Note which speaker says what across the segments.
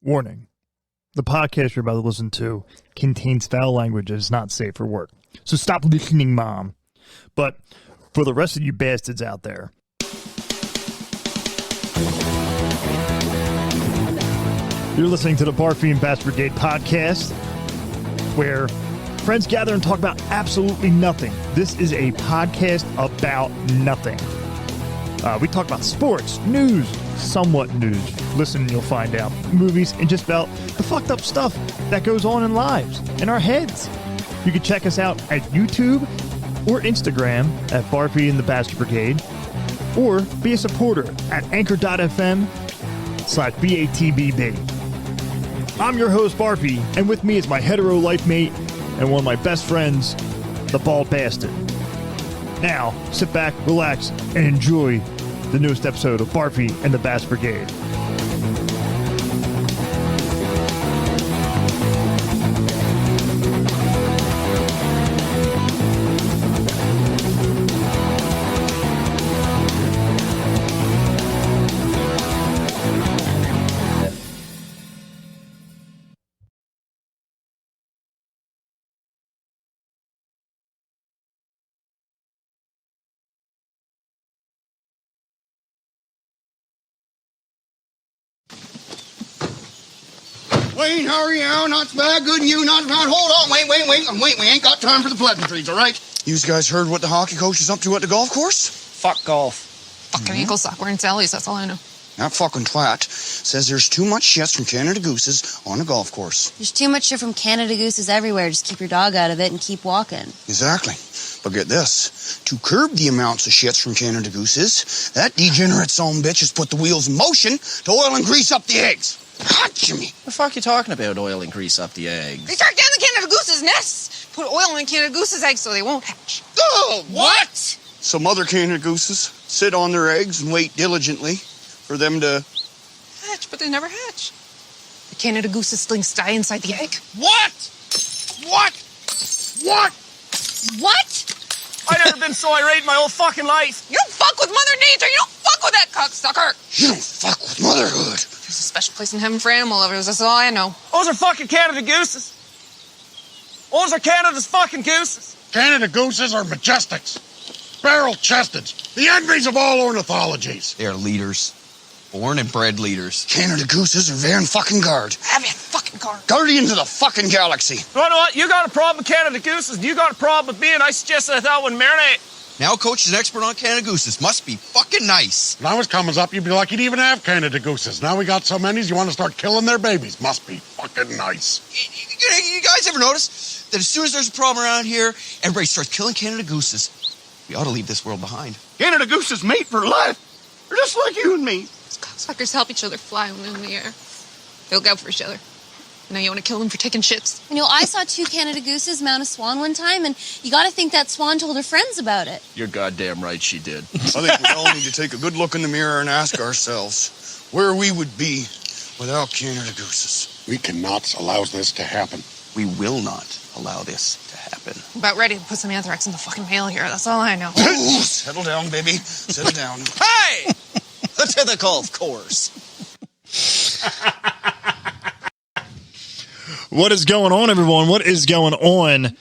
Speaker 1: Warning. The podcast you're about to listen to contains foul language that is not safe for work. So stop listening, Mom. But for the rest of you bastards out there, you're listening to the Barfy and Bastard Brigade podcast, where friends gather and talk about absolutely nothing. This is a podcast about nothing. We talk about sports, news, somewhat news. Listen and you'll find out. Movies, and just about the fucked up stuff that goes on in lives, in our heads. You can check us out at YouTube or Instagram at Barfy and the Bastard Brigade, or be a supporter at anchor.fm/BATBB. I'm your host, Barfy, and with me is my hetero life mate and one of my best friends, the Bald Bastard. Now, sit back, relax, and enjoy the newest episode of Barfy and the Bastard Brigade.
Speaker 2: Wayne, how are you? Not so bad. Good, and you? Not bad. Hold on. Wait. We ain't got time for the pleasantries, all right? You guys heard what the hockey coach is up to at the golf course?
Speaker 3: Fuck golf.
Speaker 4: Fucking ankle sock wearing Sally's, that's all I know.
Speaker 2: That fucking twat says there's too much shit from Canada Gooses on the golf course.
Speaker 5: There's too much shit from Canada Gooses everywhere. Just keep your dog out of it and keep walking.
Speaker 2: Exactly. But get this. To curb the amounts of shits from Canada Gooses, that degenerate son bitch has put the wheels in motion to oil and grease up the eggs. Hot Jimmy.
Speaker 3: The fuck you talking about, oil and grease up the eggs?
Speaker 4: They start down the Canada Goose's nests. Put oil in Canada Goose's eggs so they won't hatch.
Speaker 2: Oh,
Speaker 4: What?
Speaker 2: So mother Canada Gooses sit on their eggs and wait diligently for them to...
Speaker 4: Hatch, but they never hatch. The Canada Goose's slings die inside the egg.
Speaker 2: What?
Speaker 3: I've never been so irate in my whole fucking life.
Speaker 4: You don't fuck with Mother Nature. You don't fuck with that cocksucker.
Speaker 2: You don't fuck with motherhood.
Speaker 4: There's a special place in heaven for animal lovers. That's all I know.
Speaker 3: Those are fucking Canada Gooses. Those are Canada's fucking gooses.
Speaker 6: Canada Gooses are majestics, barrel-chested, the envies of all ornithologies.
Speaker 7: They are leaders. Born and bred leaders.
Speaker 2: Canada Gooses are Van fucking guard.
Speaker 4: Have you fucking car?
Speaker 2: Guardians of the fucking galaxy.
Speaker 3: You know what? You got a problem with Canada Gooses, and you got a problem with me, and I suggested that one marinate.
Speaker 7: Now Coach is an expert on Canada Gooses. Must be fucking nice.
Speaker 6: When I was coming up, you'd be lucky to even have Canada Gooses. Now we got so many, you want to start killing their babies. Must be fucking nice.
Speaker 7: You guys ever notice that as soon as there's a problem around here, everybody starts killing Canada Gooses? We ought to leave this world behind.
Speaker 2: Canada Gooses mate for life. They're just like you and me.
Speaker 4: These cocksuckers help each other fly when they're in the air. They look out for each other. Now you want to kill them for taking shits?
Speaker 5: You know, I saw 2 Canada Gooses mount a swan one time, and you gotta think that swan told her friends about it.
Speaker 3: You're goddamn right she did.
Speaker 2: I think we all need to take a good look in the mirror and ask ourselves where we would be without Canada Gooses.
Speaker 6: We cannot allow this to happen.
Speaker 7: We will not allow this to happen.
Speaker 4: I'm about ready to put some anthrax in the fucking mail here. That's all I know.
Speaker 2: Ooh, settle down, baby. Settle down.
Speaker 7: Hey! To the golf course.
Speaker 1: What is going on, everyone? What is going on?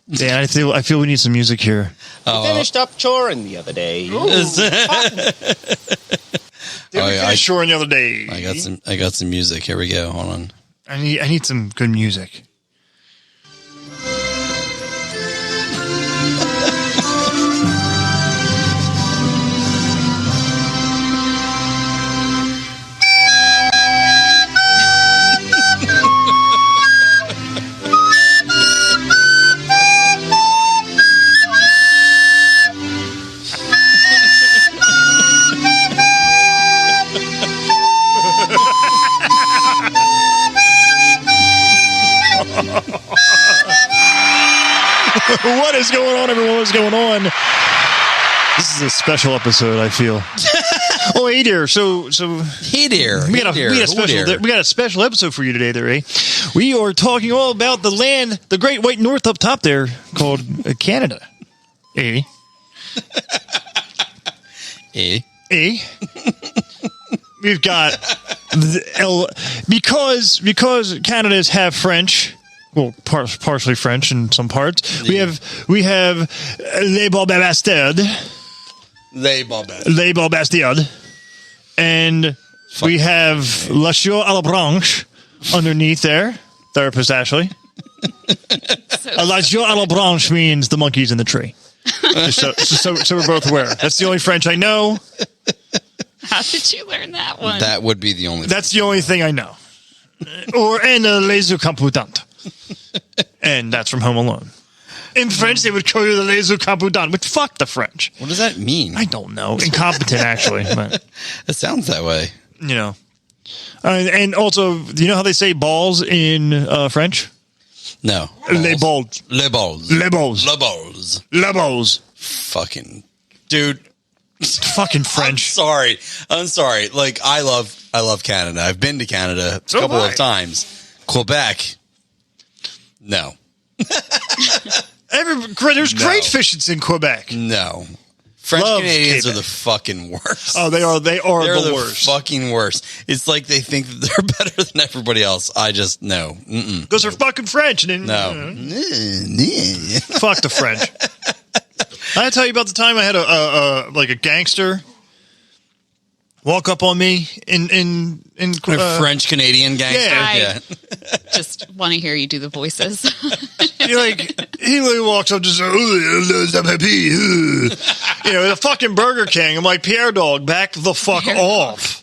Speaker 1: Dan, I feel we need some music here.
Speaker 3: Finished up choring the other day.
Speaker 1: Sure, the other day.
Speaker 8: I got some music. Here we go. Hold on.
Speaker 1: I need some good music. What is going on, everyone? What is going on? This is a special episode, I feel. Oh, hey there. So
Speaker 8: Hey there.
Speaker 1: we got a special episode for you today, there, eh? We are talking all about the land, the Great White North up top there, called Canada. Eh?
Speaker 8: Eh?
Speaker 1: Eh? We've got because Canada is half French. Well, partially French in some parts.
Speaker 8: Yeah.
Speaker 1: We have Les Bastard.
Speaker 8: Les
Speaker 1: Bastard. And we have La Chaux à la Branche underneath there. Therapist Ashley. La Chaux à la Branche means the monkeys in the tree. So we're both aware. That's the only French I know.
Speaker 4: How did you learn that one?
Speaker 8: That would be the only.
Speaker 1: That's the only thing I know. And les incompetents. And that's from Home Alone. In French, they would call you the les incompetents, but fuck the French.
Speaker 8: What does that mean?
Speaker 1: I don't know. Incompetent, actually. But,
Speaker 8: It sounds that way.
Speaker 1: you know. And also, do you know how they say balls in French?
Speaker 8: No.
Speaker 1: Les balls.
Speaker 8: Les balls.
Speaker 1: Les balls.
Speaker 8: Les balls.
Speaker 1: Les balls.
Speaker 8: Fucking dude.
Speaker 1: Fucking French.
Speaker 8: I'm sorry. Like I love Canada. I've been to Canada a couple of times. Quebec. No.
Speaker 1: There's crayfish in Quebec.
Speaker 8: No. French
Speaker 1: Love
Speaker 8: Canadians
Speaker 1: Quebec.
Speaker 8: are the fucking worst.
Speaker 1: Oh, they are
Speaker 8: They're
Speaker 1: the worst.
Speaker 8: fucking worst. It's like they think that they're better than everybody else. I just no.
Speaker 1: Because they're fucking French. And
Speaker 8: No.
Speaker 1: Fuck the French. I tell you about the time I had a gangster walk up on me in
Speaker 8: A French Canadian gangster.
Speaker 1: yeah.
Speaker 4: Just want to hear you do the voices.
Speaker 1: he walks up just the fucking Burger King. I'm like, Pierre Dog, back the fuck off.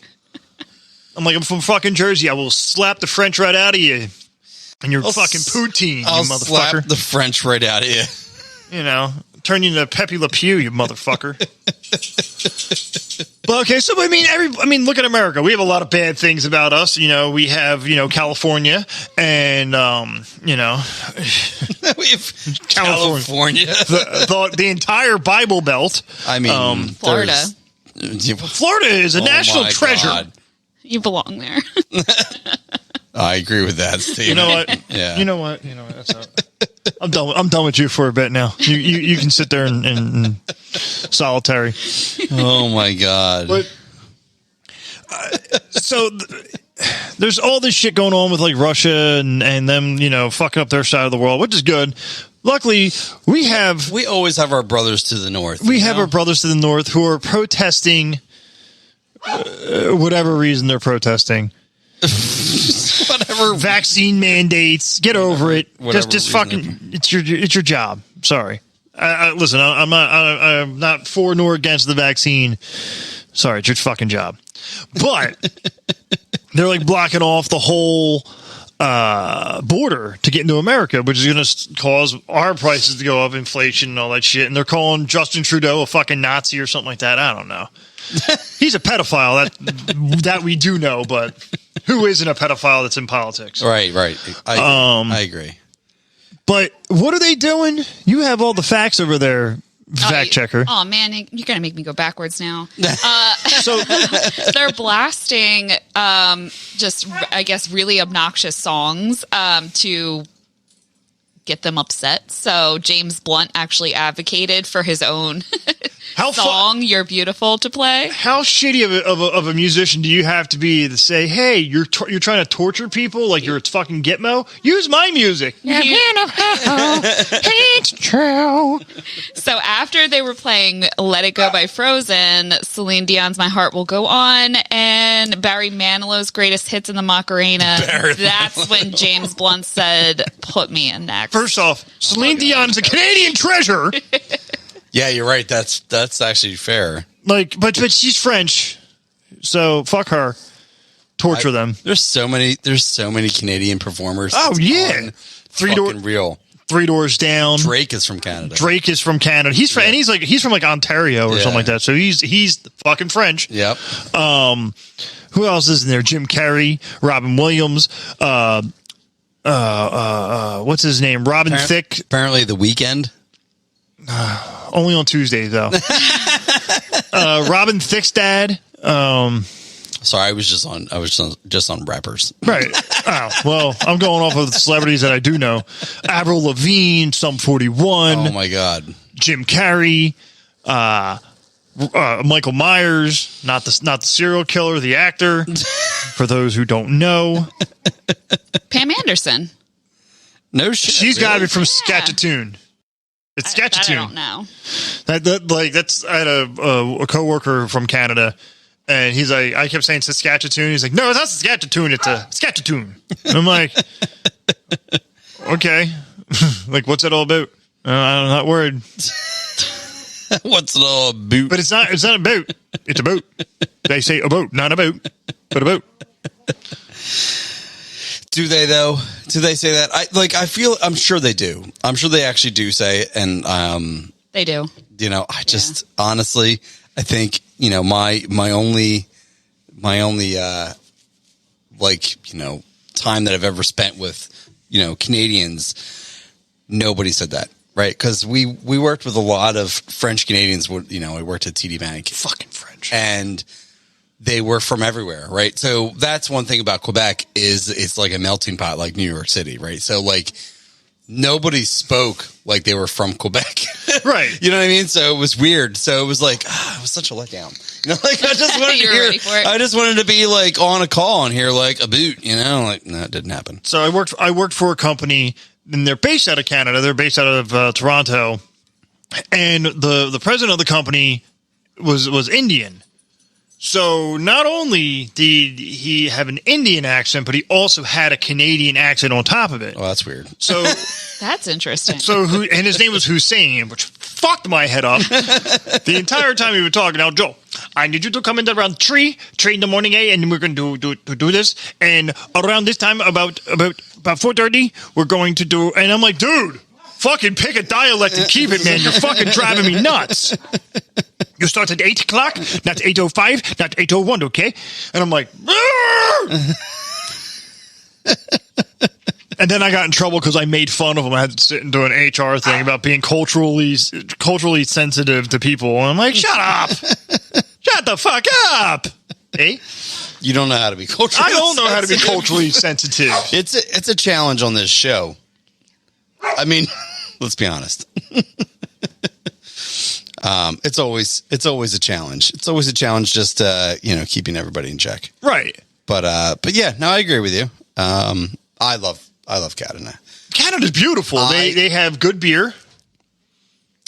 Speaker 1: I'm like, I'm from fucking Jersey. I will slap the French right out of you and your fucking poutine,
Speaker 8: I'll
Speaker 1: you motherfucker.
Speaker 8: slap the French right out of you.
Speaker 1: You know, turn you into Pepe Le Pew, you motherfucker. But okay, so I mean, look at America. We have a lot of bad things about us. You know, we have California, and
Speaker 8: We have California.
Speaker 1: the entire Bible Belt.
Speaker 8: I mean,
Speaker 4: Florida.
Speaker 1: Florida is a national
Speaker 8: my
Speaker 1: treasure.
Speaker 8: God.
Speaker 4: You belong there.
Speaker 8: I agree with that, Steve.
Speaker 1: You know what?
Speaker 8: Yeah.
Speaker 1: You know what? That's not, I'm done with you for a bit now. You can sit there and solitary.
Speaker 8: Oh my God.
Speaker 1: But there's all this shit going on with like Russia and them, fucking up their side of the world, which is good. Luckily, we
Speaker 8: always have our brothers to the north.
Speaker 1: We have our brothers to the north who are protesting whatever reason they're protesting.
Speaker 8: Whatever
Speaker 1: vaccine mandates. Get over it.
Speaker 8: Whatever
Speaker 1: Just fucking. It's your job. Sorry. Listen, I'm not for nor against the vaccine. Sorry, it's your fucking job. But they're like blocking off the whole border to get into America, which is going to cause our prices to go up, inflation and all that shit. And they're calling Justin Trudeau a fucking Nazi or something like that. I don't know. He's a pedophile. That we do know, but who isn't a pedophile that's in politics?
Speaker 8: Right. I agree.
Speaker 1: But what are they doing? You have all the facts over there, fact checker.
Speaker 4: Oh man, you're gonna make me go backwards now.
Speaker 1: So
Speaker 4: they're blasting, just I guess really obnoxious songs to get them upset. So James Blunt actually advocated for his own song "You're Beautiful" to play.
Speaker 1: How shitty of a musician do you have to be to say, "Hey, you're trying to torture people like you're a fucking Gitmo? Use my music." It's true.
Speaker 4: So after they were playing "Let It Go" by Frozen, Celine Dion's "My Heart Will Go On," and Barry Manilow's "Greatest Hits" in the Macarena, that's when James Blunt said, "Put me in next."
Speaker 1: First off, Celine Dion is a Canadian treasure.
Speaker 8: Yeah, you're right. That's actually fair.
Speaker 1: Like, but she's French, so fuck her. Torture them.
Speaker 8: There's so many Canadian performers.
Speaker 1: Oh yeah, Three Doors Down.
Speaker 8: Drake is from Canada.
Speaker 1: He's from and he's from like Ontario or something like that. So he's fucking French.
Speaker 8: Yep.
Speaker 1: Who else is in there? Jim Carrey, Robin Williams. What's his name? Robin Thicke.
Speaker 8: Apparently, The Weeknd.
Speaker 1: Only on Tuesday though. Robin Thicke's dad.
Speaker 8: Sorry, I was just on rappers.
Speaker 1: Right. Oh, well, I'm going off of the celebrities that I do know. Avril Lavigne, Sum 41.
Speaker 8: Oh my God.
Speaker 1: Jim Carrey. Michael Myers, not the serial killer, the actor. For those who don't know,
Speaker 4: Pam Anderson.
Speaker 8: No shit.
Speaker 1: She's got to be from
Speaker 4: Yeah.
Speaker 1: Saskatchewan. It's
Speaker 4: That I
Speaker 1: Saskatchewan.
Speaker 4: don't know.
Speaker 1: That's I had a coworker from Canada, and he's like, I kept saying Saskatchewan. He's like, no, it's not Saskatchewan. It's a Saskatchewan. And I'm like, okay, like what's that all about? I'm not worried.
Speaker 8: What's it all about?
Speaker 1: But it's not a boat. It's a boat. They say a boat, not a boat, but a boat.
Speaker 8: Do they though? Do they say that? I'm sure they do. I'm sure they actually do say it. And,
Speaker 4: They do.
Speaker 8: I just honestly, I think, my only, time that I've ever spent with, Canadians, nobody said that. Right, because we worked with a lot of French Canadians. I worked at TD Bank.
Speaker 1: Fucking French.
Speaker 8: And they were from everywhere, right? So that's one thing about Quebec is it's like a melting pot, like New York City, right? So like nobody spoke like they were from Quebec,
Speaker 1: Right?
Speaker 8: You know what I mean? So it was weird. So it was like it was such a letdown. I just wanted
Speaker 4: You
Speaker 8: to
Speaker 4: were
Speaker 8: hear.
Speaker 4: ready for it.
Speaker 8: I just wanted to be like on a call and hear like a boot. No, it didn't happen.
Speaker 1: So I worked for a company, and they're based out of Canada. They're based out of Toronto, and the president of the company was Indian. So not only did he have an Indian accent, but he also had a Canadian accent on top of it.
Speaker 8: Oh, that's weird.
Speaker 1: So
Speaker 4: That's interesting.
Speaker 1: and his name was Hussein, which fucked my head up the entire time we were talking. Now, Joe, I need you to come in around 3 in the morning, and we're going to do this. And around this time, about 4:30, we're going to do. And I'm like, dude, fucking pick a dialect and keep it, man. You're fucking driving me nuts. You start at 8 o'clock, not 8:05, not 8:01, okay? And I'm like, and then I got in trouble because I made fun of him. I had to sit and do an HR thing about being culturally sensitive to people. And I'm like, shut up. Shut the fuck up. Hey?
Speaker 8: You don't know how to be culturally.
Speaker 1: I don't know how to be culturally sensitive.
Speaker 8: It's a challenge on this show. I mean, let's be honest. It's always a challenge. It's always a challenge just keeping everybody in check.
Speaker 1: Right.
Speaker 8: But yeah, no, I agree with you. I love Canada.
Speaker 1: Canada's beautiful. They have good beer.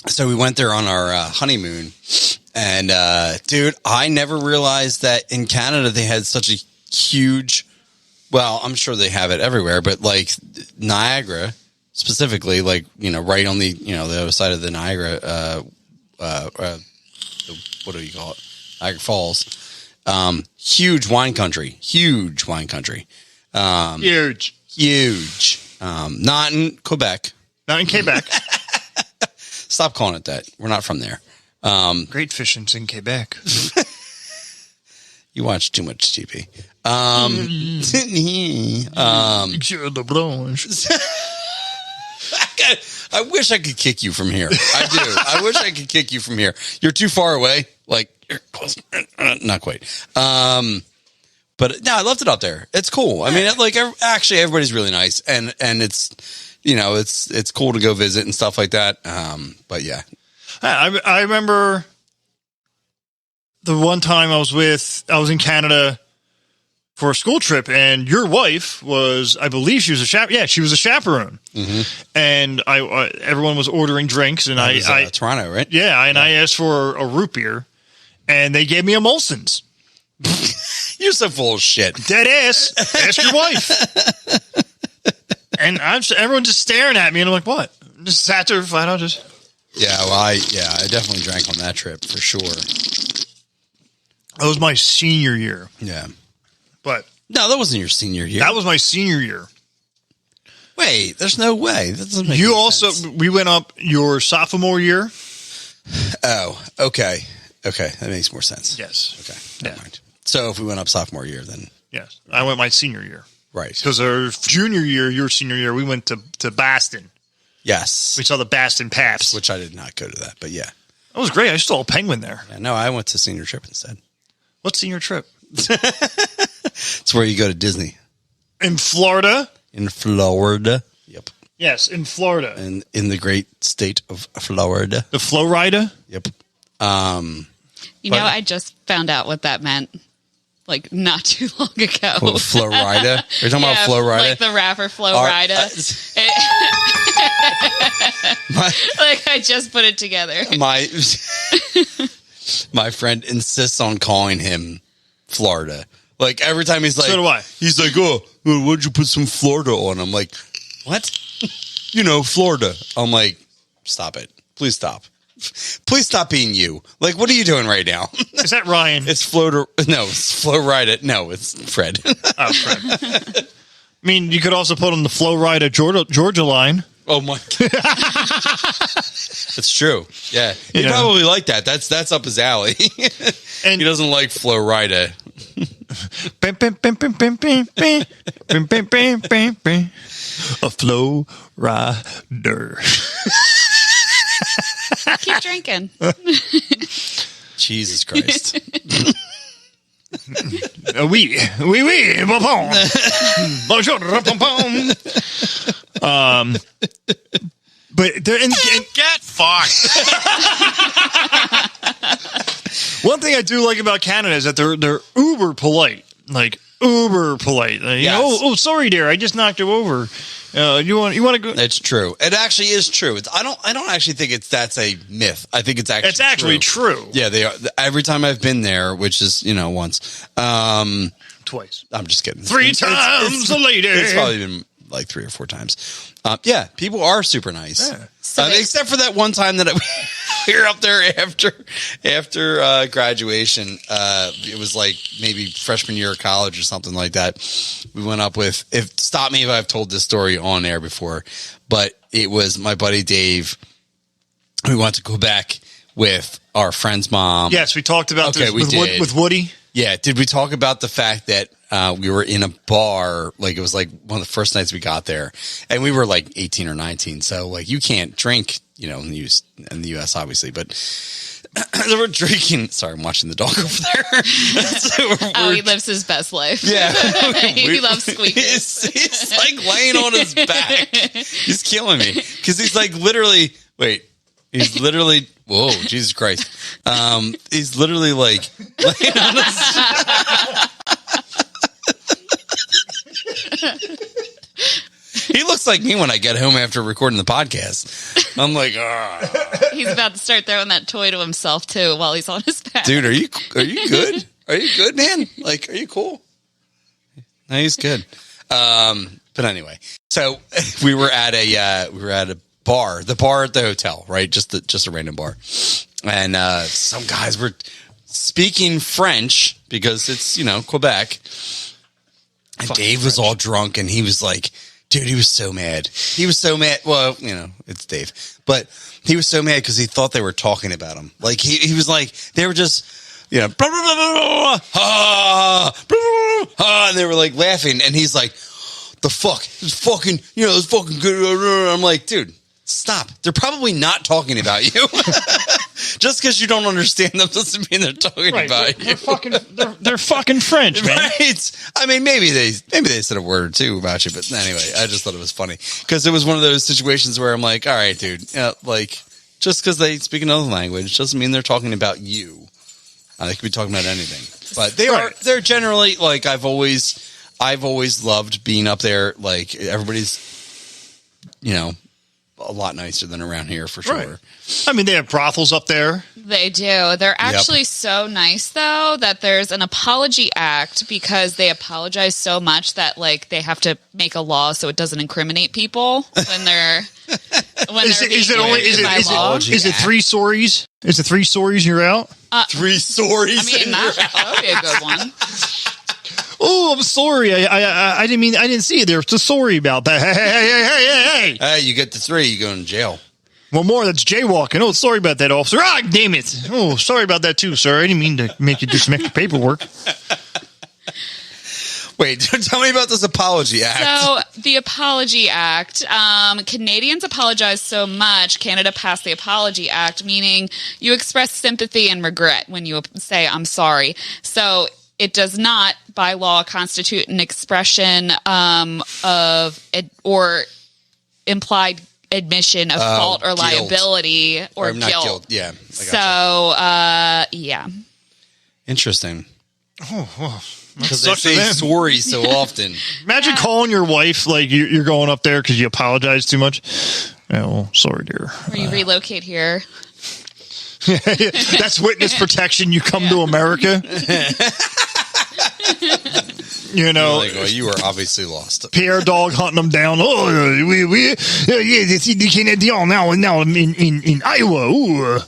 Speaker 8: So we went there on our honeymoon, and dude, I never realized that in Canada they had such a huge. Well, I'm sure they have it everywhere, but like Niagara specifically, like right on the the other side of the Niagara. What do you call it? Niagara Falls. Huge wine country. Huge. Not in Quebec.
Speaker 1: Not in Quebec.
Speaker 8: Stop calling it that. We're not from there.
Speaker 1: Great fishing's in Quebec.
Speaker 8: You watch too much TV. I wish I could kick you from here. I do. I wish I could kick you from here. You're too far away. Like, you're close. Not quite. But no, I loved it out there. It's cool. I mean, actually, everybody's really nice, and it's it's cool to go visit and stuff like that. But yeah,
Speaker 1: I remember the one time I was in Canada for a school trip, and your wife was, I believe she was a chaperone. Yeah, she was a chaperone. Mm-hmm. And everyone was ordering drinks, and I
Speaker 8: Toronto, right?
Speaker 1: Yeah, and I asked for a root beer, and they gave me a Molson's.
Speaker 8: You're so full of shit.
Speaker 1: Dead ass. Ask your wife. And everyone's just staring at me, and I'm like, what? Just sat there flat out, just.
Speaker 8: Yeah, well, I definitely drank on that trip for sure.
Speaker 1: That was my senior year.
Speaker 8: Yeah.
Speaker 1: But
Speaker 8: no, that wasn't your senior year.
Speaker 1: That was my senior year.
Speaker 8: Wait, there's no way. That doesn't make
Speaker 1: you
Speaker 8: any
Speaker 1: also
Speaker 8: sense.
Speaker 1: We went up your sophomore year.
Speaker 8: Oh, okay. Okay, that makes more sense.
Speaker 1: Yes.
Speaker 8: Okay. Never mind. So if we went up sophomore year, then
Speaker 1: yes, I went my senior year.
Speaker 8: Right.
Speaker 1: Because our junior year, your senior year, we went to Boston.
Speaker 8: Yes.
Speaker 1: We saw the Boston Paps.
Speaker 8: Which I did not go to that, but yeah.
Speaker 1: That was great. I saw a penguin there.
Speaker 8: Yeah, no, I went to senior trip instead.
Speaker 1: What senior trip?
Speaker 8: It's where you go to Disney.
Speaker 1: In Florida?
Speaker 8: In Florida. Yep.
Speaker 1: Yes, in Florida.
Speaker 8: And in the great state of Florida.
Speaker 1: The Florida?
Speaker 8: Yep.
Speaker 4: You know, I just found out what that meant. Like, not too long ago.
Speaker 8: Oh, Flo Rida? You're talking about Flo Rida?
Speaker 4: Like the rapper Flo Rida. Like, I just put it together.
Speaker 8: My friend insists on calling him Florida. Like, every time he's like...
Speaker 1: So do I.
Speaker 8: He's like, oh, what'd you put some Florida on? I'm like, what? You know, Florida. I'm like, stop it. Please stop. Please stop being you. Like, what are you doing right now?
Speaker 1: Is that Ryan?
Speaker 8: It's Florida. No, it's Flo Rida. No, it's Fred.
Speaker 1: Oh, Fred. I mean, you could also put on the Flo Rida Georgia line.
Speaker 8: Oh, my God. That's true. Yeah. He probably like that. That's up his alley. And he doesn't like Flo Rida.
Speaker 1: A Flo Rider.
Speaker 4: Keep drinking.
Speaker 8: Jesus Christ.
Speaker 1: Oui. Bonjour. But they're
Speaker 6: Get fucked.
Speaker 1: one thing I do like about Canada is that they're uber polite. Like uber polite. Like, oh, sorry, dear, I just knocked you over. You want to go?
Speaker 8: It's true. It actually is true. I don't actually think that's a myth. I think it's actually
Speaker 1: true.
Speaker 8: Yeah, they are. Every time I've been there, which is once,
Speaker 1: Twice.
Speaker 8: I'm just kidding.
Speaker 1: 3 times a lady.
Speaker 8: It's probably been like 3 or 4 times. Yeah, people are super nice. Yeah. Except for that one time that we were up there after graduation. It was like maybe freshman year of college or something like that. We went up with, stop me if I've told this story on air before, but it was my buddy Dave. We went to Quebec with our friend's mom.
Speaker 1: Yes, we talked about this with Woody.
Speaker 8: Yeah. Did we talk about the fact that we were in a bar? Like, it was like one of the first nights we got there, and we were like 18 or 19. So like, you can't drink, in the US obviously, but they were drinking. Sorry, I'm watching the dog over there. So
Speaker 4: he lives his best life.
Speaker 8: Yeah.
Speaker 4: He loves squeakers.
Speaker 8: He's like laying on his back. He's killing me. Cause he's like literally, whoa, Jesus Christ. He's literally like laying on his... He looks like me when I get home after recording the podcast. I'm like,
Speaker 4: He's about to start throwing that toy to himself too while he's on his back.
Speaker 8: Dude, are you good? Are you good, man? Like, are you cool? No, he's good. But anyway, so we were at a bar, the bar at the hotel, right? Just a random bar. And some guys were speaking French because it's, Quebec. And Dave was all drunk, and he was like, dude, he was so mad. He was so mad. Well, it's Dave. But he was so mad because he thought they were talking about him. Like, he was like, they were just, blah, blah, blah, blah, blah, blah, blah, and they were like laughing. And he's like, the fuck? It's fucking, it's fucking good. I'm like, dude, stop. They're probably not talking about you. Just because you don't understand them doesn't mean they're talking about you.
Speaker 1: They're fucking French, man.
Speaker 8: Right? I mean, maybe they said a word or two about you, but anyway, I just thought it was funny because it was one of those situations where I'm like, all right, dude, like, just because they speak another language doesn't mean they're talking about you. They could be talking about anything, but they're generally like, I've always loved being up there. Like, everybody's, a lot nicer than around here for sure. Right.
Speaker 1: I mean, they have brothels up there.
Speaker 4: They do. They're actually so nice, though, that there's an apology act because they apologize so much that, like, they have to make a law so it doesn't incriminate people when they're
Speaker 1: Is it 3 stories? Is it 3 stories you're out?
Speaker 8: 3 stories.
Speaker 4: I mean, that would be a good one.
Speaker 1: Oh, I'm sorry. I didn't see it there. So sorry about that. Hey.
Speaker 8: Hey, you get the 3, you go in jail.
Speaker 1: One more, that's jaywalking. Oh, sorry about that, officer. Ah, damn it. Oh, sorry about that too, sir. I didn't mean to make you do some extra paperwork.
Speaker 8: Wait, tell me about this apology act.
Speaker 4: So the apology act, Canadians apologize so much. Canada passed the apology act, meaning you express sympathy and regret when you say, I'm sorry. So it does not, by law, constitute an expression of or implied admission of fault or
Speaker 8: guilt.
Speaker 4: liability or
Speaker 8: not
Speaker 4: guilt.
Speaker 8: guilt. Yeah.
Speaker 4: So, yeah.
Speaker 8: Interesting.
Speaker 1: Oh,
Speaker 8: Because they say sorry so often.
Speaker 1: Imagine calling your wife like you're going up there because you apologize too much. Yeah, well, sorry, dear.
Speaker 4: Or you relocate here.
Speaker 1: That's witness protection. You come to America. You know,
Speaker 8: Like, well, you are obviously lost.
Speaker 1: Pierre Dog hunting them down. Oh, it's the Canadian now in Iowa. Ooh.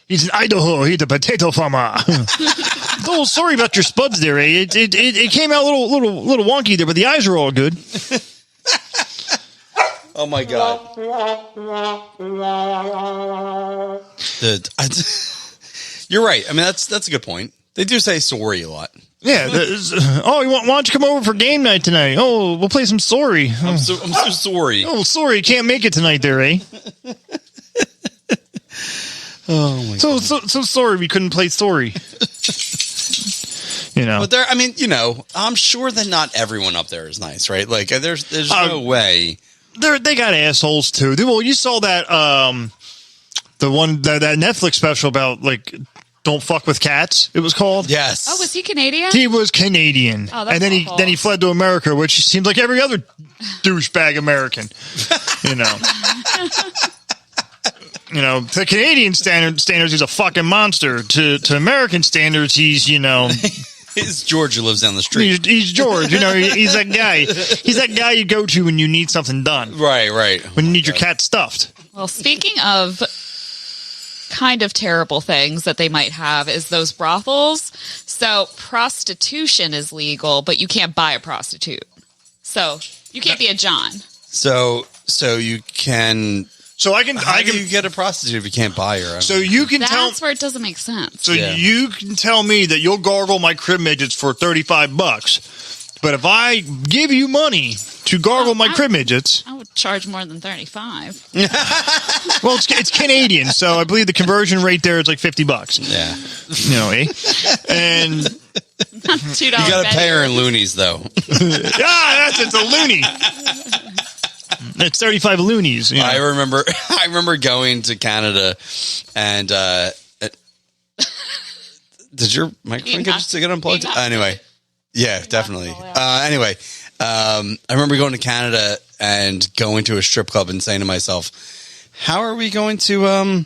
Speaker 1: He's in Idaho. He's a potato farmer. Oh, sorry about your spuds there. Eh? It came out a little wonky there, but the eyes are all good.
Speaker 8: Oh my god. You're right. I mean, that's a good point. They do say sorry a lot.
Speaker 1: Yeah. Why don't you come over for game night tonight? Oh, we'll play some sorry.
Speaker 8: I'm so sorry.
Speaker 1: Oh, sorry, you can't make it tonight there, eh?
Speaker 8: Oh my
Speaker 1: so sorry we couldn't play sorry. You know.
Speaker 8: But there, I mean, you know, I'm sure that not everyone up there is nice, right? Like, there's no way.
Speaker 1: They got assholes too. Well, you saw that the one that Netflix special about like don't fuck with cats. It was called.
Speaker 8: Yes.
Speaker 4: Oh, was he Canadian?
Speaker 1: He was Canadian,
Speaker 4: Oh, that's
Speaker 1: and then
Speaker 4: awful.
Speaker 1: he fled to America, which seems like every other douchebag American. You know. You know, to Canadian standards, he's a fucking monster. To American standards, he's, you know...
Speaker 8: It's George who lives down the street.
Speaker 1: He's George. You know, he's that guy. He's that guy you go to when you need something done.
Speaker 8: Right.
Speaker 1: When you need your cat stuffed.
Speaker 4: Well, speaking of kind of terrible things that they might have is those brothels. So prostitution is legal, but you can't buy a prostitute. So you can't be a John.
Speaker 8: So you can...
Speaker 1: So I can
Speaker 8: you get a prostitute if you can't buy her?
Speaker 1: So you can
Speaker 4: That's where it doesn't make sense.
Speaker 1: So you can tell me that you'll gargle my crib midgets for $35, but if I give you money to gargle my crib midgets,
Speaker 4: I would charge more than 35.
Speaker 1: Well, it's Canadian, so I believe the conversion rate there is like $50.
Speaker 8: Yeah,
Speaker 1: you know, And
Speaker 4: $2.
Speaker 8: You got to pay her in loonies, though.
Speaker 1: It's a loony. It's 35 loonies. You know.
Speaker 8: I remember going to Canada, and did your microphone get unplugged? Anyway, yeah, definitely. Anyway, I remember going to Canada and going to a strip club and saying to myself, "How are we going to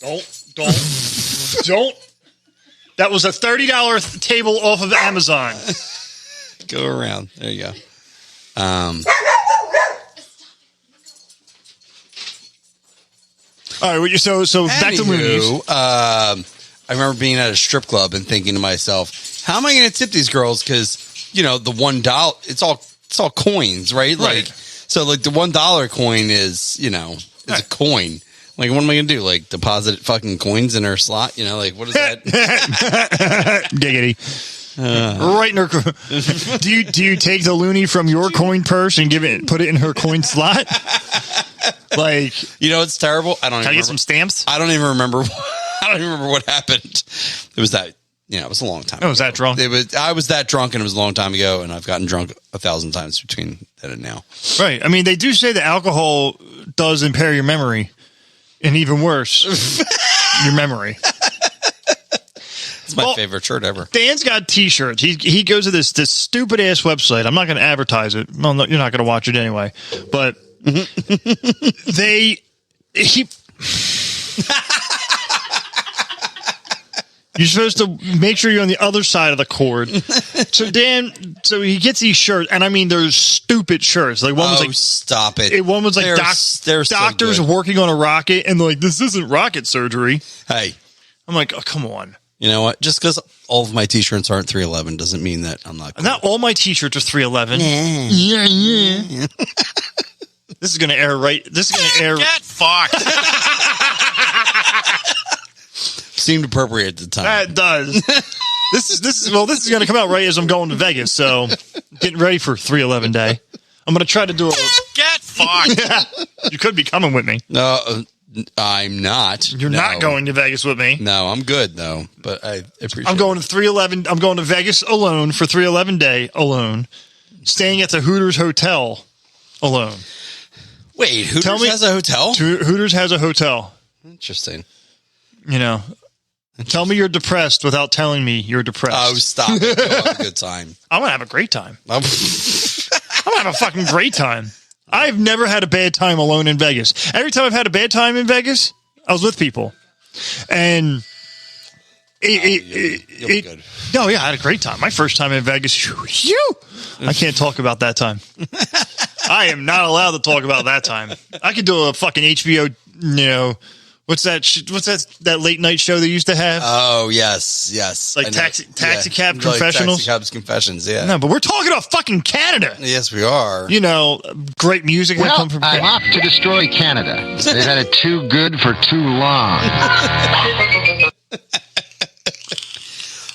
Speaker 1: Don't. That was a $30 table off of Amazon.
Speaker 8: Go around. There you go.
Speaker 1: All right, so back to movies.
Speaker 8: I remember being at a strip club and thinking to myself, "How am I going to tip these girls?" Because you know the $1, it's all coins, right? Like so, like the $1 coin is a coin. Like, what am I going to do? Like, deposit fucking coins in her slot? You know, like, what is that?
Speaker 1: Giggity. Right in her. Do you take the loony from your coin purse and put it in her coin slot? Like,
Speaker 8: it's terrible. I don't.
Speaker 1: Can I get some stamps?
Speaker 8: I don't even remember. I don't even remember what happened. It was that. It was a long time.
Speaker 1: I was that drunk.
Speaker 8: I was that drunk, and it was a long time ago, and I've gotten drunk 1,000 times between then and now.
Speaker 1: Right. I mean, they do say that alcohol does impair your memory, and even worse, your memory.
Speaker 8: It's my favorite shirt ever.
Speaker 1: Dan's got T-shirts. He goes to this stupid ass website. I'm not going to advertise it. Well, no, you're not going to watch it anyway. But you're supposed to make sure you're on the other side of the cord. So he gets these shirts, and I mean, there's stupid shirts. Like one was like,
Speaker 8: stop it.
Speaker 1: One was like doctors
Speaker 8: so
Speaker 1: working on a rocket, and they're like, this isn't rocket surgery.
Speaker 8: Hey,
Speaker 1: I'm like, oh, come on.
Speaker 8: You know what? Just because all of my T-shirts aren't 311 doesn't mean that I'm not. Cool.
Speaker 1: Not all my T-shirts are 311. Yeah. This is going to air right. This is going to air.
Speaker 6: Get fucked.
Speaker 8: Seemed appropriate at the time.
Speaker 1: That does. This is going to come out right as I'm going to Vegas. So getting ready for 311 day. I'm going to try to do a.
Speaker 6: Get fucked.
Speaker 1: Yeah. You could be coming with me.
Speaker 8: No. I'm not.
Speaker 1: You're not going to Vegas with me.
Speaker 8: No, I'm good though. But I appreciate.
Speaker 1: I'm going to 311. I'm going to Vegas alone for 311 day alone, staying at the Hooters Hotel alone.
Speaker 8: Wait, Hooters has a hotel?
Speaker 1: Hooters has a hotel.
Speaker 8: Interesting.
Speaker 1: You know, tell me you're depressed without telling me you're depressed.
Speaker 8: Oh, stop it. You'll have a good time.
Speaker 1: I'm gonna have a great time. I'm gonna have a fucking great time. I've never had a bad time alone in Vegas. Every time I've had a bad time in Vegas, I was with people, and
Speaker 8: you'll be good.
Speaker 1: No, yeah, I had a great time. My first time in Vegas. I can't talk about that time. I am not allowed to talk about that time. I could do a fucking HBO. You know, what's that? That late night show they used to have?
Speaker 8: Oh yes.
Speaker 1: Like taxi cab confessionals.
Speaker 8: Taxi cabs confessions. Yeah.
Speaker 1: No, but we're talking about fucking Canada.
Speaker 8: Yes, we are.
Speaker 1: You know, great music that come from
Speaker 9: I'm off to destroy Canada. They've had it too good for too long.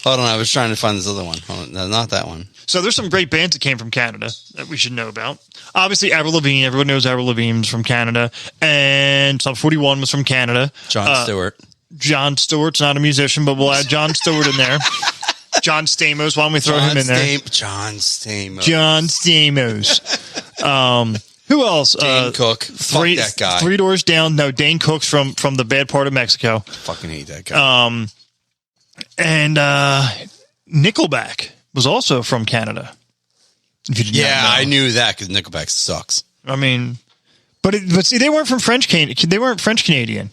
Speaker 8: Hold on, I was trying to find this other one. Hold on, no, not that one.
Speaker 1: So there's some great bands that came from Canada that we should know about. Obviously, Avril Lavigne. Everyone knows Avril Lavigne's from Canada. And Sum 41 was from Canada.
Speaker 8: Jon Stewart.
Speaker 1: Jon Stewart's not a musician, but we'll add Jon Stewart in there. John Stamos, why don't we throw him in there?
Speaker 8: John Stamos.
Speaker 1: John Stamos. Who else?
Speaker 8: Dane Cook. Fuck that guy.
Speaker 1: Three Doors Down. No, Dane Cook's from the bad part of Mexico.
Speaker 8: Fucking hate that guy.
Speaker 1: And Nickelback was also from Canada. If you did not know.
Speaker 8: I knew that because Nickelback sucks.
Speaker 1: I mean, but see, they weren't from They weren't French Canadian,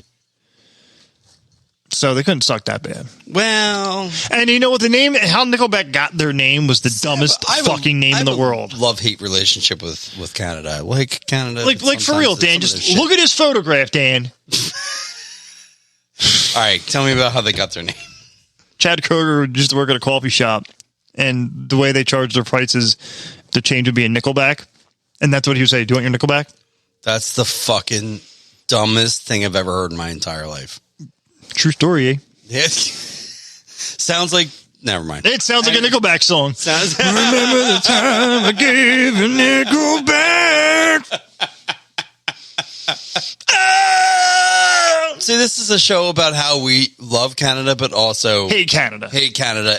Speaker 1: so they couldn't suck that bad.
Speaker 8: Well,
Speaker 1: and you know what how Nickelback got their name was the dumbest fucking name in the world.
Speaker 8: Love-hate relationship with Canada. Like Canada,
Speaker 1: like for real, Dan. Just look at his photograph, Dan.
Speaker 8: All right, tell me about how they got their name.
Speaker 1: Chad Kroger used to work at a coffee shop, and the way they charged their prices, the change would be a Nickelback, and that's what he would say. Do you want your Nickelback?
Speaker 8: That's the fucking dumbest thing I've ever heard in my entire life.
Speaker 1: True story, eh?
Speaker 8: Yeah. Sounds like... Never mind.
Speaker 1: It sounds like a Nickelback song.
Speaker 8: Remember the time I gave a Nickelback. See, this is a show about how we love Canada, but also...
Speaker 1: Hate Canada,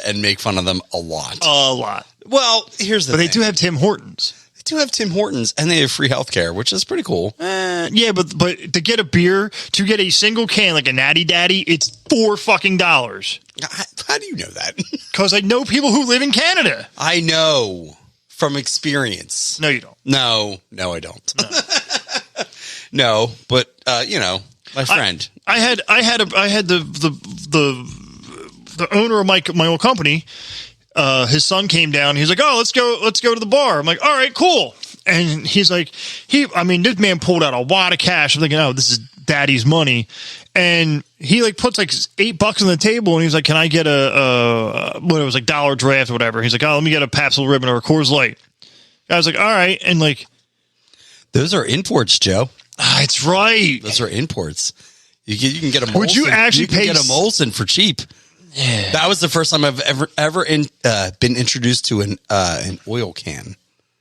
Speaker 8: and make fun of them a lot.
Speaker 1: A lot.
Speaker 8: Well, here's the thing.
Speaker 1: But they do have Tim Hortons.
Speaker 8: Do have Tim Hortons, and they have free healthcare, which is pretty cool.
Speaker 1: Yeah, but to get a beer, to get a single can like a Natty Daddy, it's $4 fucking.
Speaker 8: How do you know that?
Speaker 1: Because I know people who live in Canada.
Speaker 8: I know from experience.
Speaker 1: No, you don't.
Speaker 8: No, I don't. No, but you know, my friend.
Speaker 1: I had the owner of my old company. His son came down. He's like, "Oh, let's go to the bar." I'm like, "All right, cool." And he's like, this man pulled out a wad of cash. I'm thinking, "Oh, this is daddy's money." And he like puts like $8 on the table, and he's like, "Can I get a what it was like dollar draft or whatever?" He's like, "Oh, let me get a Pabst Ribbon or a Coors Light." I was like, "All right," and like,
Speaker 8: those are imports, Joe.
Speaker 1: It's right.
Speaker 8: Those are imports. You can get a Molson.
Speaker 1: Would you actually
Speaker 8: get a Molson for cheap?
Speaker 1: Yeah.
Speaker 8: That was the first time I've ever been introduced to an oil can.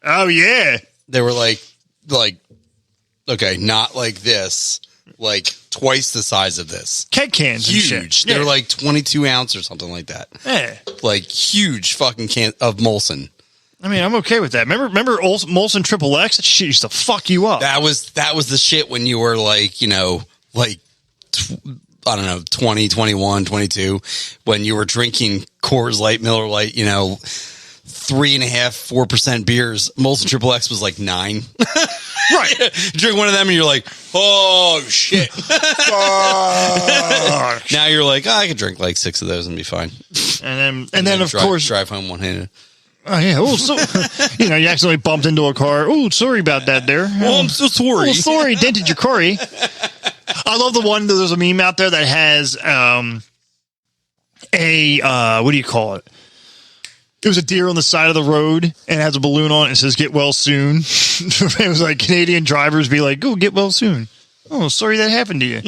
Speaker 1: Oh yeah.
Speaker 8: They were like, okay, not like this, like twice the size of this.
Speaker 1: Keg cans,
Speaker 8: huge.
Speaker 1: And shit.
Speaker 8: They were
Speaker 1: Yeah.
Speaker 8: like 22 ounce or something like that.
Speaker 1: Yeah.
Speaker 8: Like huge fucking can of Molson.
Speaker 1: I mean, I'm okay with that. Remember Molson Triple X? That shit used to fuck you up.
Speaker 8: That was the shit when you were like, you know, like. I don't know, 20, 21, 22, when you were drinking Coors Light, Miller Lite, you know, 3.5%, 4% beers. Molson Triple X was like 9.
Speaker 1: Right.
Speaker 8: You drink one of them and you're like, oh shit. Now you're like, I could drink like 6 of those and be fine.
Speaker 1: And then of course
Speaker 8: drive home one-handed.
Speaker 1: Oh yeah. Oh, so you know, you accidentally bumped into a car. Oh, sorry about that. There.
Speaker 8: Oh, I'm so sorry.
Speaker 1: Oh, sorry, dented your car. I love the one. There's a meme out there that has what do you call it? It was a deer on the side of the road and it has a balloon on it and says "Get well soon." It was like Canadian drivers be like, "Go get well soon." Oh, sorry that happened to you.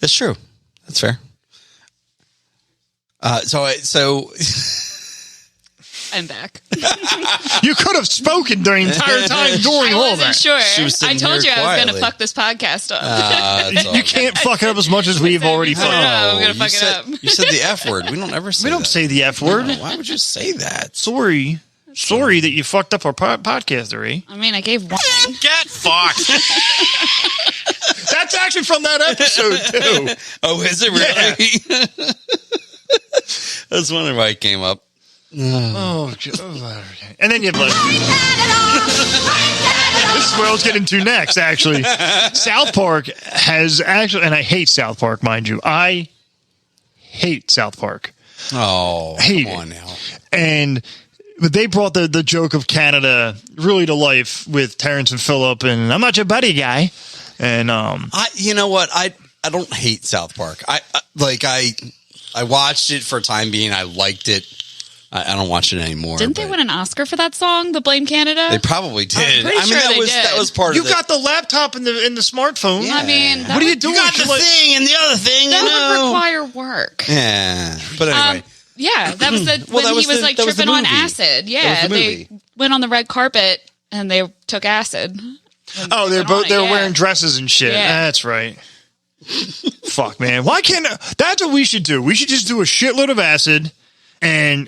Speaker 8: It's true. That's fair. So
Speaker 4: I'm back.
Speaker 1: You could have spoken during the entire time during all
Speaker 4: I
Speaker 1: that.
Speaker 4: wasn't sure. I told you I was going to
Speaker 8: quietly.
Speaker 4: fuck this podcast up.
Speaker 1: You can't fuck it up as much as we've already fucked up.
Speaker 4: I'm going to fuck it up.
Speaker 8: You said the F word. We don't ever say
Speaker 1: We don't
Speaker 8: that.
Speaker 1: say the F word.
Speaker 8: No, why would you say that?
Speaker 1: Sorry. Sorry that you fucked up our podcast, Ari.
Speaker 4: I mean, I gave one.
Speaker 7: Get fucked.
Speaker 1: That's actually from that episode, too.
Speaker 8: Oh, is it really? Yeah. I was wondering why it came up.
Speaker 1: Oh, and then you have this is where I was getting to next, actually. South Park has actually, and I hate South Park, mind you. I hate South Park.
Speaker 8: Oh,
Speaker 1: hate
Speaker 8: come on
Speaker 1: it.
Speaker 8: now.
Speaker 1: But they brought the joke of Canada really to life with Terrence and Phillip, and I'm not your buddy guy. And
Speaker 8: you know what? I don't hate South Park. I watched it for a time being. I liked it. I don't watch it anymore.
Speaker 4: Didn't they win an Oscar for that song, The Blame Canada?
Speaker 8: They probably did.
Speaker 4: I'm pretty sure
Speaker 8: that was part of it.
Speaker 1: You got the laptop and the smartphone.
Speaker 8: Yeah.
Speaker 4: I mean,
Speaker 1: what are you doing?
Speaker 8: You got the thing and the other thing.
Speaker 4: That would require work.
Speaker 8: Yeah, but anyway.
Speaker 4: Yeah, that was when he was like tripping on acid. Yeah, they went on the red carpet and they took acid.
Speaker 1: Oh, they were wearing dresses and shit. Yeah. That's right. Fuck, man. Why can't that's what we should do? We should just do a shitload of acid and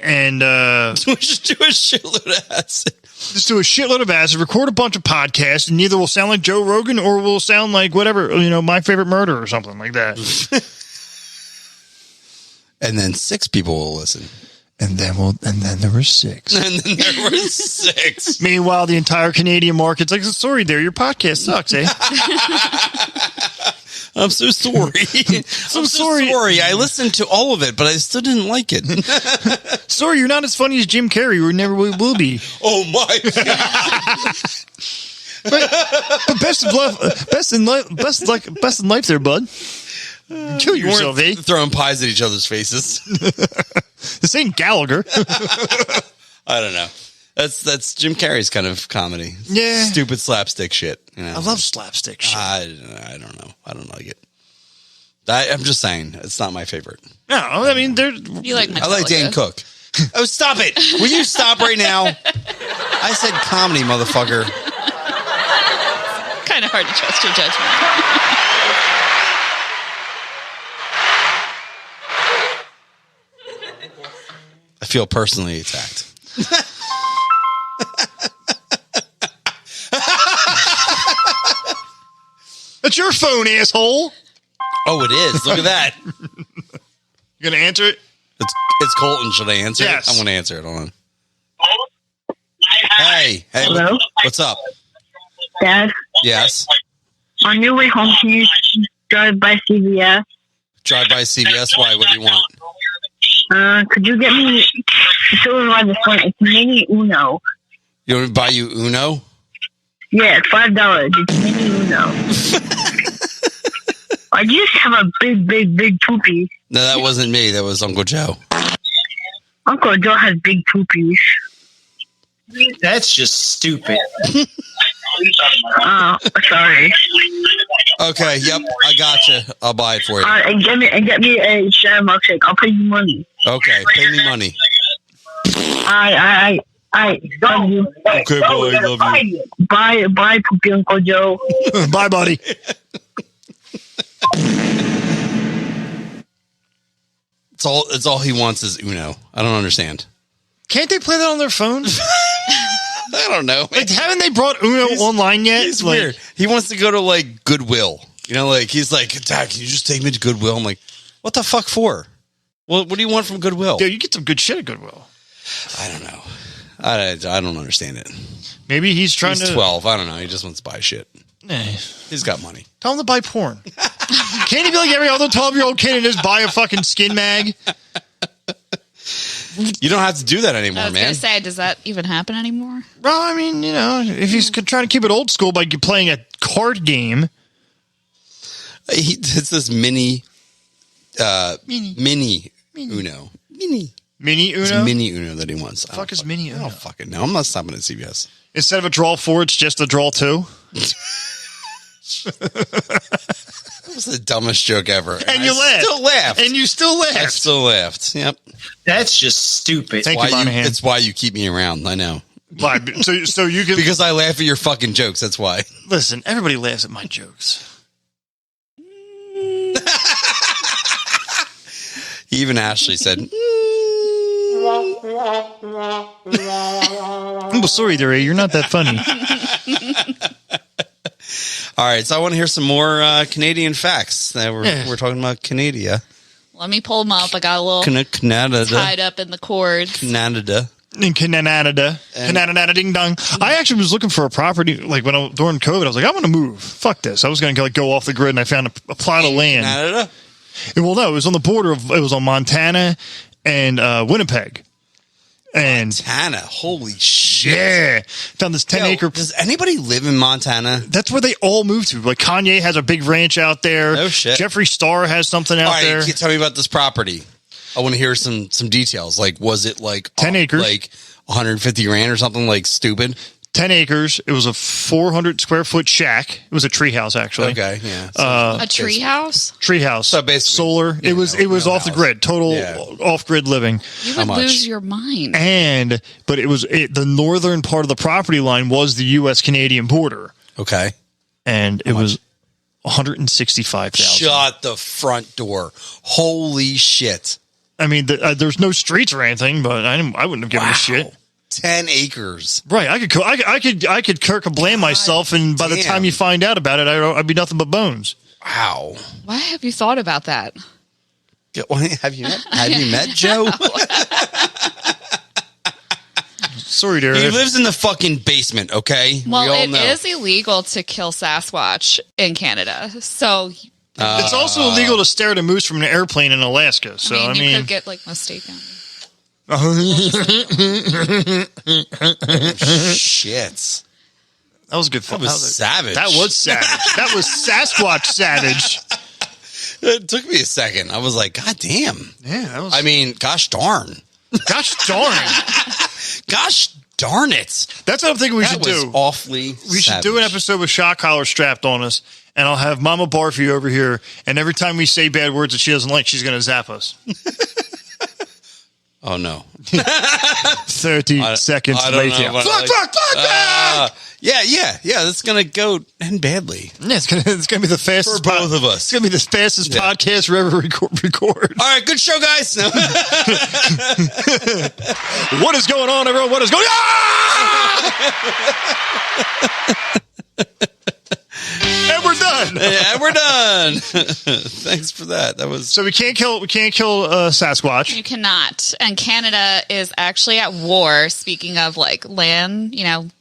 Speaker 8: we should do a shitload of acid.
Speaker 1: Just do a shitload of acid, record a bunch of podcasts, and either we'll sound like Joe Rogan or we'll sound like whatever, My Favorite Murder or something like that.
Speaker 8: And then 6 people will listen.
Speaker 1: And then there were 6.
Speaker 8: And then there were 6.
Speaker 1: Meanwhile, the entire Canadian market's like, sorry there, your podcast sucks, eh?
Speaker 8: I'm so sorry. I'm so sorry. I listened to all of it, but I still didn't like it.
Speaker 1: Sorry, you're not as funny as Jim Carrey, or never will be.
Speaker 8: Oh my God.
Speaker 1: but best in life there, bud. Kill yourself, eh?
Speaker 8: Throwing pies at each other's faces.
Speaker 1: This ain't Gallagher.
Speaker 8: I don't know. That's Jim Carrey's kind of comedy.
Speaker 1: Yeah.
Speaker 8: Stupid slapstick shit.
Speaker 1: I love slapstick shit.
Speaker 8: I don't know. I don't like it. I'm just saying, it's not my favorite.
Speaker 1: No, I mean,
Speaker 4: you like Metallica.
Speaker 8: I like Dan Cook. Oh, stop it. Will you stop right now? I said comedy, motherfucker.
Speaker 4: Kind of hard to trust your judgment.
Speaker 8: I feel personally attacked.
Speaker 1: That's your phone, asshole.
Speaker 8: Oh, it is. Look at that.
Speaker 1: You gonna answer it?
Speaker 8: It's Colton. Should I answer
Speaker 1: Yes.
Speaker 8: it? I'm gonna answer it. Hold on. Hey.
Speaker 10: Hello?
Speaker 8: What's up?
Speaker 10: Dad,
Speaker 8: Yes.
Speaker 10: on your way home, can you drive by CVS?
Speaker 8: Drive by CVS. Why? What do you want?
Speaker 10: Could you get me silver by this one? It's mini Uno.
Speaker 8: You want me to buy you Uno?
Speaker 10: Yeah, it's $5. It's mini Uno. I just have a big poopy.
Speaker 8: No, that wasn't me. That was Uncle Joe.
Speaker 10: Uncle Joe has big poopies.
Speaker 3: That's just stupid.
Speaker 10: Oh, sorry.
Speaker 8: Okay, yep, I gotcha. I'll buy it for you.
Speaker 10: And get me a share milkshake. I'll pay you money.
Speaker 8: Okay, pay me money.
Speaker 10: I love you.
Speaker 8: Okay, boy, I love you.
Speaker 10: Bye, poopy Uncle Joe.
Speaker 1: Bye, buddy.
Speaker 8: It's all he wants is Uno. I don't understand.
Speaker 1: Can't they play that on their phone?
Speaker 8: I don't know.
Speaker 1: Like, haven't they brought Uno online yet?
Speaker 8: He's weird. He wants to go to like Goodwill. He's like, Dad, can you just take me to Goodwill? I'm like, what the fuck for? Well, what do you want from Goodwill?
Speaker 1: Dude, you get some good shit at Goodwill.
Speaker 8: I don't know. I don't understand it.
Speaker 1: Maybe he's trying
Speaker 8: He's
Speaker 1: to
Speaker 8: 12. I don't know. He just wants to buy shit.
Speaker 1: Eh.
Speaker 8: He's got money.
Speaker 1: Tell him to buy porn. Can't he be like every other 12-year-old kid and just buy a fucking skin mag?
Speaker 8: You don't have to do that anymore,
Speaker 4: I was
Speaker 8: man.
Speaker 4: going to say, does that even happen anymore?
Speaker 1: Well, I mean, if he's trying to keep it old school by playing a card game.
Speaker 8: It's this mini Uno. Mini
Speaker 1: Uno?
Speaker 8: It's mini Uno that he wants.
Speaker 1: The fuck is mini Uno?
Speaker 8: I don't fucking know. I'm not stopping at CVS.
Speaker 1: Instead of a draw 4, it's just a draw 2?
Speaker 8: That was the dumbest joke ever.
Speaker 1: And you laughed.
Speaker 8: Still laughed.
Speaker 1: And you still laughed.
Speaker 8: I still laughed. Yep.
Speaker 3: That's just stupid.
Speaker 1: Thank you, Monahan.
Speaker 8: It's why you keep me around. I know.
Speaker 1: Why? So you can...
Speaker 8: Because I laugh at your fucking jokes. That's why.
Speaker 1: Listen, everybody laughs at my jokes.
Speaker 8: Even Ashley said,
Speaker 1: Well, sorry, there, you're not that funny.
Speaker 8: All right, so I want to hear some more Canadian facts. That we're talking about Canada.
Speaker 4: Let me pull them up. I got a little
Speaker 8: Canada.
Speaker 4: tied up in the cords.
Speaker 8: Canada.
Speaker 1: In Canada. Canada ding dong. I actually was looking for a property, like during COVID, I was like, I want to move. Fuck this. I was going to go off the grid, and I found a plot of land.
Speaker 8: Canada?
Speaker 1: Well, no, it was on the border it was on Montana and Winnipeg. And
Speaker 8: Montana, holy shit.
Speaker 1: Yeah. Found this 10-acre.
Speaker 8: Does anybody live in Montana?
Speaker 1: That's where they all moved to. Like Kanye has a big ranch out there.
Speaker 8: No shit.
Speaker 1: Jeffree Star has something out there.
Speaker 8: Tell me about this property. I want to hear some details. Like, was it like
Speaker 1: 10 acres,
Speaker 8: like 150 grand or something like stupid?
Speaker 1: 10 acres. It was a 400 square foot shack. It was a tree house, actually.
Speaker 8: Okay, yeah.
Speaker 4: A tree house?
Speaker 1: Tree house.
Speaker 8: So basically,
Speaker 1: solar.
Speaker 8: Yeah,
Speaker 1: it was off the grid. Total off grid living.
Speaker 4: You would lose your mind.
Speaker 1: But the northern part of the property line was the U.S. Canadian border.
Speaker 8: Okay.
Speaker 1: And it was 165,000.
Speaker 8: Shut the front door. Holy shit.
Speaker 1: I mean, there's no streets or anything, but I wouldn't have given a shit.
Speaker 8: 10 acres.
Speaker 1: Right. I could Kirk-a-blame myself, and by the time you find out about it, I'd be nothing but bones.
Speaker 8: Wow.
Speaker 4: Why have you thought about that?
Speaker 8: Have you met Joe?
Speaker 1: Sorry, dear.
Speaker 8: He lives in the fucking basement, okay?
Speaker 4: Well, it is illegal to kill Sasquatch in Canada, so...
Speaker 1: it's also illegal to stare at a moose from an airplane in Alaska. So I mean
Speaker 4: you could get mistaken.
Speaker 8: Shit.
Speaker 1: That was good fun.
Speaker 8: That was savage.
Speaker 1: That was savage. That was Sasquatch savage.
Speaker 8: It took me a second. I was like, God damn.
Speaker 1: Yeah, that was...
Speaker 8: I mean, gosh darn.
Speaker 1: Gosh darn.
Speaker 8: Gosh darn it.
Speaker 1: That's what I'm thinking we should do.
Speaker 8: Awfully
Speaker 1: We should do an episode with shock collar strapped on us, and I'll have Mama Barfy over here, and every time we say bad words that she doesn't like, she's going to zap us.
Speaker 8: Oh, no.
Speaker 1: 30 seconds later.
Speaker 8: Fuck! Yeah. That's going to go end badly.
Speaker 1: Yeah, it's gonna be the fastest
Speaker 8: for both of us.
Speaker 1: It's gonna be the fastest podcast we ever record.
Speaker 8: All right, good show, guys. No.
Speaker 1: What is going on, everyone? What is going on? And we're done.
Speaker 8: Yeah, we're done. Thanks for that. That was
Speaker 1: so we can't kill Sasquatch.
Speaker 4: You cannot. And Canada is actually at war. Speaking of land,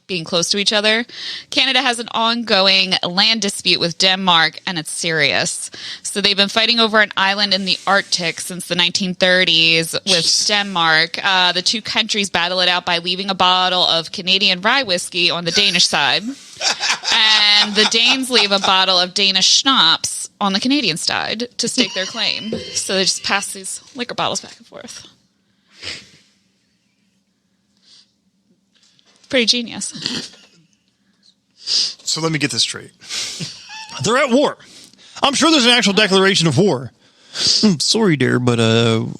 Speaker 4: being close to each other, Canada has an ongoing land dispute with Denmark, and it's serious. So they've been fighting over an island in the Arctic since the 1930s with Denmark. The two countries battle it out by leaving a bottle of Canadian rye whiskey on the Danish side. And the Danes leave a bottle of Danish schnapps on the Canadian side to stake their claim. So they just pass these liquor bottles back and forth. Pretty genius.
Speaker 1: So let me get this straight. They're at war. I'm sure there's an actual declaration of war. Sorry, dear, but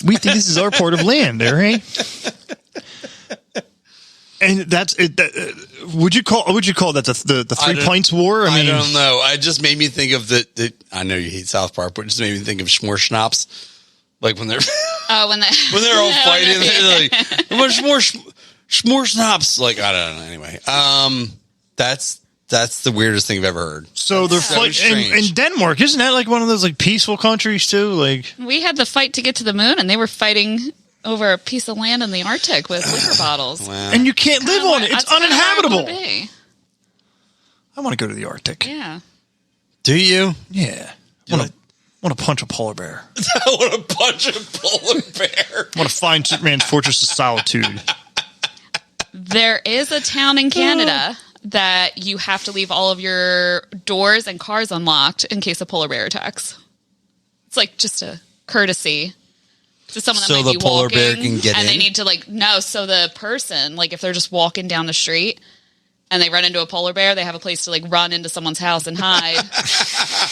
Speaker 1: we think this is our part of land, there, hey? And that's it. Would you call that the 3 Pints War?
Speaker 8: I don't know. It just made me think of the. I know you hate South Park, but it just made me think of Schmore Schnapps, like when they're
Speaker 4: when they're
Speaker 8: all fighting. They're like, much more Schmore Schnapps. Like I don't know. Anyway, that's the weirdest thing I've ever heard.
Speaker 1: So they're fighting in Denmark. Isn't that like one of those peaceful countries too? Like
Speaker 4: we had the fight to get to the moon, and they were fighting over a piece of land in the Arctic with liquor bottles.
Speaker 8: Wow.
Speaker 1: And you can't live on it. It's uninhabitable.
Speaker 4: I
Speaker 1: want to go to the Arctic.
Speaker 4: Yeah.
Speaker 8: Do you?
Speaker 1: Yeah. I want to punch a polar bear.
Speaker 8: I want to punch a polar bear.
Speaker 1: I want to find Superman's Fortress of Solitude.
Speaker 4: There is a town in Canada that you have to leave all of your doors and cars unlocked in case a polar bear attacks. It's like just a courtesy to someone that might be
Speaker 8: polar
Speaker 4: walking,
Speaker 8: bear can get
Speaker 4: and
Speaker 8: in?
Speaker 4: they need to so the person, if they're just walking down the street and they run into a polar bear, they have a place to run into someone's house and hide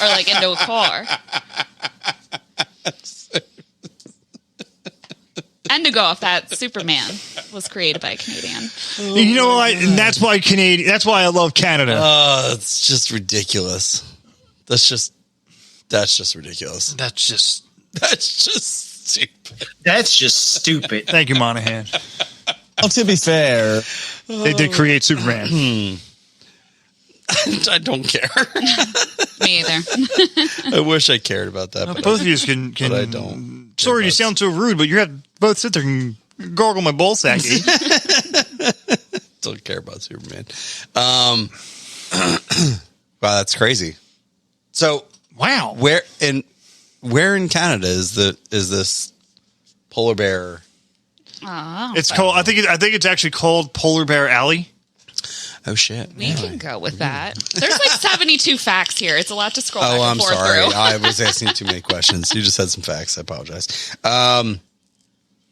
Speaker 4: or into a car. And to go off that, Superman was created by a Canadian.
Speaker 1: You know what? And that's why I love Canada.
Speaker 8: It's just ridiculous. That's just ridiculous.
Speaker 1: That's just
Speaker 8: stupid.
Speaker 11: That's just stupid.
Speaker 1: Thank you, Monahan.
Speaker 3: Well, to be fair,
Speaker 1: they did create Superman.
Speaker 8: I don't care.
Speaker 4: Me either.
Speaker 8: I wish I cared about that. But
Speaker 1: Both of you can
Speaker 8: but I don't.
Speaker 1: Sorry, you sound so rude, but you have both sit there and gargle my ball sack.
Speaker 8: Don't care about Superman. Wow, that's crazy. So
Speaker 1: wow,
Speaker 8: where in Canada is this polar bear?
Speaker 4: Oh,
Speaker 1: it's called. I think it's actually called Polar Bear Alley.
Speaker 8: Oh shit!
Speaker 4: We can go with that. There's like 72 facts here. It's a lot to scroll back
Speaker 8: Oh,
Speaker 4: and
Speaker 8: I'm
Speaker 4: forth
Speaker 8: sorry.
Speaker 4: through.
Speaker 8: I was asking too many questions. You just had some facts. I apologize.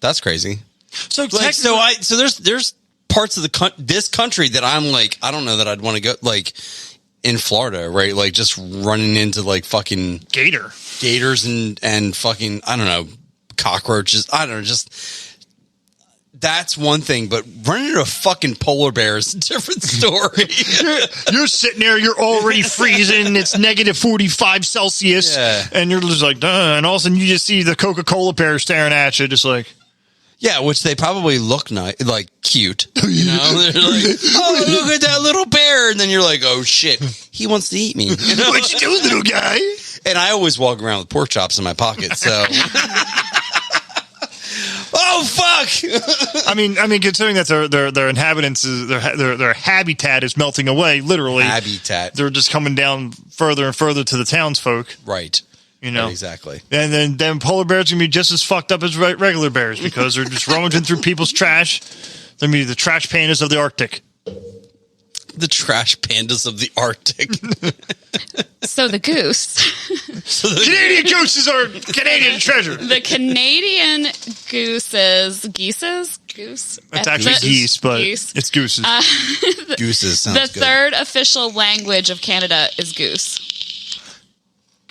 Speaker 8: That's crazy.
Speaker 1: So
Speaker 8: there's parts of this country that I'm like, I don't know that I'd want to go, like in Florida, right? Like just running into like fucking gators and fucking, I don't know, cockroaches. I don't know, just that's one thing, but running into a fucking polar bear is a different story.
Speaker 1: you're sitting there, you're already freezing. It's negative 45 Celsius, and you're just like, duh, and all of a sudden you just see the Coca-Cola bear staring at you, just like.
Speaker 8: Yeah, which they probably look nice, like cute. You know, they're like, "Oh, look at that little bear," and then you're like, "Oh shit, he wants to eat me." You know?
Speaker 1: What you doing, little guy?
Speaker 8: And I always walk around with pork chops in my pocket, so. Oh fuck!
Speaker 1: I mean, considering that their inhabitants, their habitat is melting away, literally.
Speaker 8: Habitat.
Speaker 1: They're just coming down further and further to the townsfolk,
Speaker 8: right?
Speaker 1: You know,
Speaker 8: right, exactly.
Speaker 1: And then polar bears are gonna be just as fucked up as regular bears because they're just rummaging through people's trash. They're gonna be the trash pandas of the Arctic.
Speaker 8: The trash pandas of the Arctic.
Speaker 4: So the goose.
Speaker 1: Canadian gooses are Canadian treasure.
Speaker 4: The Canadian gooses. Goose.
Speaker 1: It's actually geese, but
Speaker 4: geese.
Speaker 1: it's gooses.
Speaker 8: Gooses sounds
Speaker 4: the
Speaker 8: good.
Speaker 4: third official language of Canada is goose.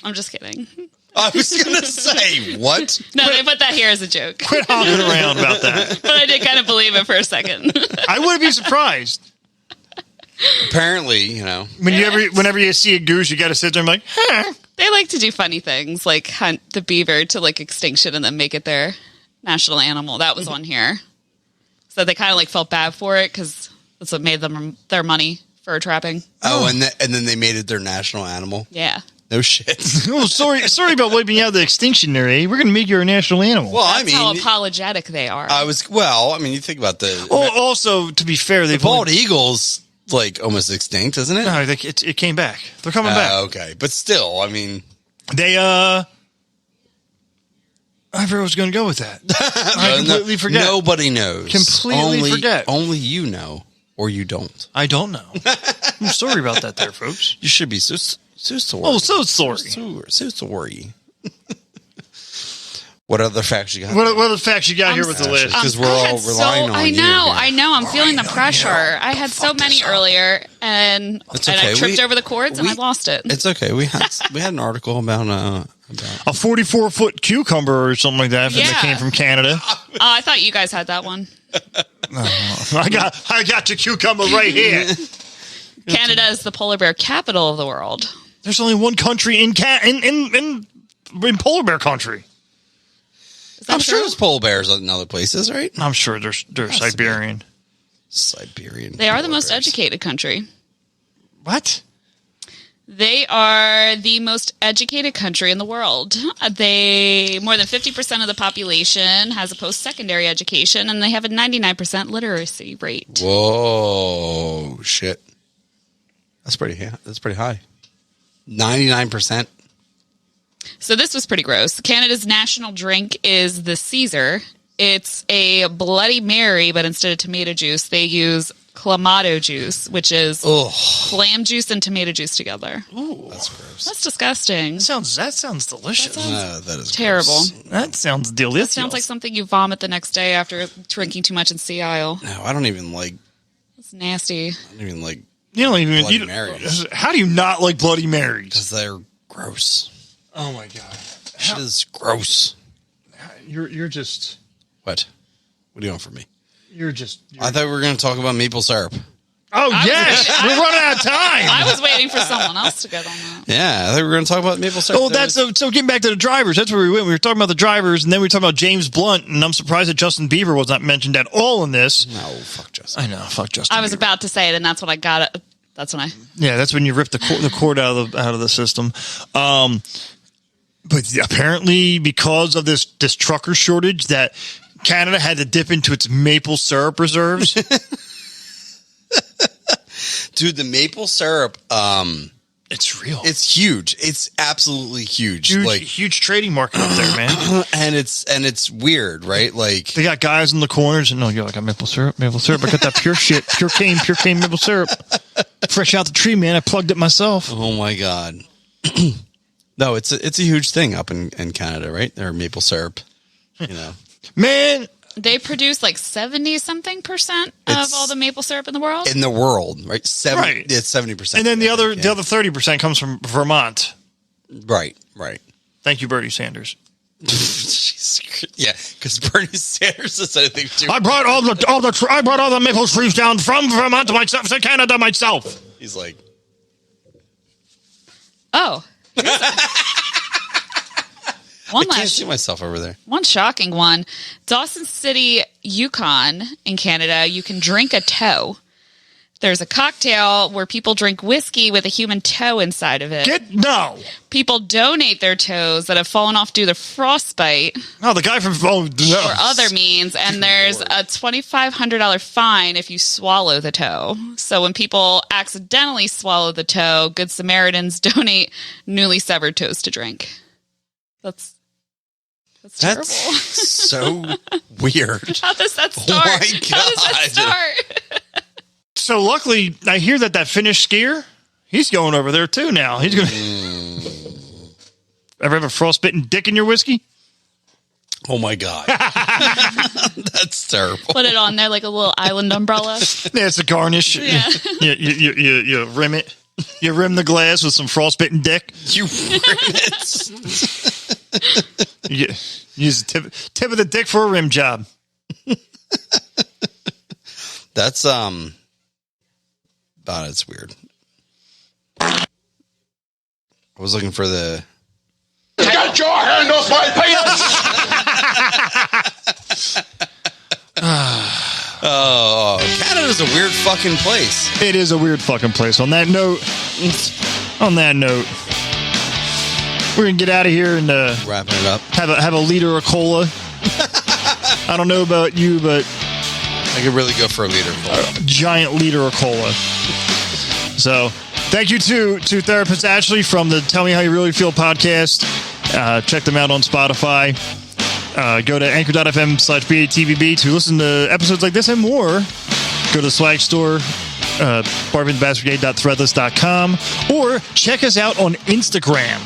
Speaker 4: I'm just kidding.
Speaker 8: I was going to say, what?
Speaker 4: No, they put that here as a joke.
Speaker 1: Quit hopping around about that.
Speaker 4: But I did kind of believe it for a second.
Speaker 1: I wouldn't be surprised.
Speaker 8: Apparently, you know.
Speaker 1: Whenever you see a goose, you got to sit there and be like, huh.
Speaker 4: They like to do funny things, like hunt the beaver to like extinction and then make it their national animal. That was on here. So they kind of like felt bad for it because that's what made them their money for trapping.
Speaker 8: Oh, and then they made it their national animal?
Speaker 4: Yeah.
Speaker 8: No shit.
Speaker 1: Oh, sorry about wiping out the extinction there, eh? We're going to make you a national animal.
Speaker 8: Well,
Speaker 4: That's how apologetic they are.
Speaker 8: you think about the...
Speaker 1: Also, to be fair,
Speaker 8: the bald eagle's like almost extinct, isn't it?
Speaker 1: No, it came back. They're coming back.
Speaker 8: Okay, but still, I mean...
Speaker 1: They, I forgot I was going to go with that. I completely forget.
Speaker 8: Nobody knows.
Speaker 1: Completely forget.
Speaker 8: Only you know, or you don't.
Speaker 1: I don't know. I'm sorry about that there, folks.
Speaker 8: You should be so sorry.
Speaker 1: Oh, so sorry.
Speaker 8: So sorry. What other facts you got?
Speaker 1: What other facts you got here with the list?
Speaker 8: Because we're all relying on you.
Speaker 4: I know. I'm feeling the pressure. I had so many earlier, and I tripped over the cords and I lost it.
Speaker 8: It's okay. We had an article about
Speaker 1: a 44-foot cucumber or something like that that came from Canada.
Speaker 4: I thought you guys had that one.
Speaker 1: I got your cucumber right here.
Speaker 4: Canada is the polar bear capital of the world.
Speaker 1: There's only one country in polar bear country.
Speaker 8: I'm sure there's polar bears in other places, right?
Speaker 1: I'm sure they're Siberian.
Speaker 8: Siberian.
Speaker 4: They are the most educated country.
Speaker 1: What?
Speaker 4: They are the most educated country in the world. More than 50% of the population has a post-secondary education, and they have a 99% literacy rate.
Speaker 8: Whoa, shit. That's pretty high. 99%.
Speaker 4: So this was pretty gross. Canada's national drink is the Caesar. It's a Bloody Mary, but instead of tomato juice, they use clamato juice, which is clam juice and tomato juice together.
Speaker 1: Ooh,
Speaker 8: that's gross.
Speaker 4: That's disgusting.
Speaker 1: That sounds delicious.
Speaker 8: That is
Speaker 4: terrible.
Speaker 8: Gross.
Speaker 1: That sounds delicious.
Speaker 4: That sounds like something you vomit the next day after drinking too much in Sea Isle.
Speaker 8: No, I don't even like.
Speaker 4: It's nasty.
Speaker 8: I don't even like.
Speaker 1: You don't even
Speaker 8: Bloody Marys.
Speaker 1: How do you not like Bloody Marys?
Speaker 8: Because they're gross.
Speaker 1: Oh my god,
Speaker 8: shit is gross.
Speaker 1: You're just
Speaker 8: what? What do you want from me?
Speaker 1: I
Speaker 8: thought we were going to talk about maple syrup.
Speaker 1: Oh yes, we're running out of time.
Speaker 4: I was waiting for someone else to get on that.
Speaker 8: Yeah, I think we were going to talk about maple syrup.
Speaker 1: Oh, so getting back to the drivers. That's where we went. We were talking about the drivers, and then we were talking about James Blunt, and I'm surprised that Justin Bieber was not mentioned at all in this.
Speaker 8: No, fuck Justin.
Speaker 1: I know, fuck Justin.
Speaker 4: I was
Speaker 1: Bieber.
Speaker 4: about to say it, and that's when I got it. That's when I.
Speaker 1: Yeah, that's when you rip the cord out of the system. But apparently, because of this trucker shortage, that Canada had to dip into its maple syrup reserves.
Speaker 8: Dude, the maple syrup,
Speaker 1: it's real.
Speaker 8: It's huge. It's absolutely huge.
Speaker 1: Huge trading market up there, man.
Speaker 8: and it's weird, right? Like
Speaker 1: they got guys in the corners, and you're like, I got maple syrup. I got that pure shit, pure cane maple syrup, fresh out the tree, man. I plugged it myself.
Speaker 8: Oh my god. No, it's a huge thing up in Canada, right? Their maple syrup,
Speaker 1: man.
Speaker 4: They produce like 70-something% of all the maple syrup in the world.
Speaker 8: In the world, right?
Speaker 1: Right.
Speaker 8: It's 70%.
Speaker 1: And then the other 30% comes from Vermont.
Speaker 8: Right.
Speaker 1: Thank you, Bernie Sanders.
Speaker 8: Yeah, because Bernie Sanders says anything too.
Speaker 1: I brought all the maple trees down from Vermont to myself to Canada myself.
Speaker 8: He's like,
Speaker 4: oh.
Speaker 8: I can't see myself over there.
Speaker 4: One shocking one. Dawson City, Yukon, in Canada, you can drink a toe. There's a cocktail where people drink whiskey with a human toe inside of it.
Speaker 1: No.
Speaker 4: People donate their toes that have fallen off due to frostbite.
Speaker 1: Oh, the guy from
Speaker 4: or other means, and there's a $2,500 fine if you swallow the toe. So when people accidentally swallow the toe, Good Samaritans donate newly severed toes to drink. That's terrible.
Speaker 8: So weird.
Speaker 4: How does that start?
Speaker 8: Oh my God.
Speaker 4: How does that start?
Speaker 1: So luckily, I hear that Finnish skier, he's going over there too now. He's going to... Ever have a frostbitten dick in your whiskey?
Speaker 8: Oh my God. That's terrible.
Speaker 4: Put it on there like a little island umbrella.
Speaker 1: Yeah, it's a garnish.
Speaker 4: Yeah.
Speaker 1: You rim it. You rim the glass with some frostbitten dick.
Speaker 8: You rim it.
Speaker 1: You use the tip of the dick for a rim job.
Speaker 8: That's it's weird. I was looking for the.
Speaker 6: Get your hand off my penis!
Speaker 8: Oh, Canada's a weird fucking place.
Speaker 1: It is a weird fucking place. On that note, we're gonna get out of here and
Speaker 8: wrapping it up.
Speaker 1: Have a liter of cola. I don't know about you, but
Speaker 8: I could really go for a liter of cola.
Speaker 1: A giant liter of cola. So, thank you to Therapist Ashley from the Tell Me How You Really Feel podcast. Check them out on Spotify. Go to anchor.fm/BATVB to listen to episodes like this and more. Go to the swag store, barfyandbastardbrigade.threadless.com, or check us out on Instagram.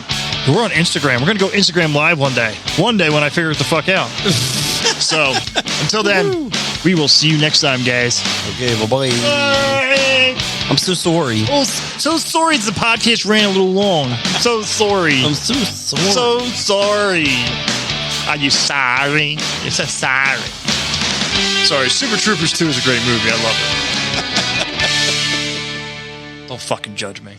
Speaker 1: We're on Instagram. We're going to go Instagram live one day. One day when I figure it the fuck out. So, until then, we will see you next time, guys.
Speaker 8: Okay, bye-bye.
Speaker 1: Bye.
Speaker 8: I'm so sorry.
Speaker 1: Oh, so sorry the podcast ran a little long. I'm so sorry.
Speaker 8: I'm so sorry.
Speaker 1: So sorry. Are you sorry? You're so sorry. Sorry, Super Troopers 2 is a great movie. I love it. Don't fucking judge me.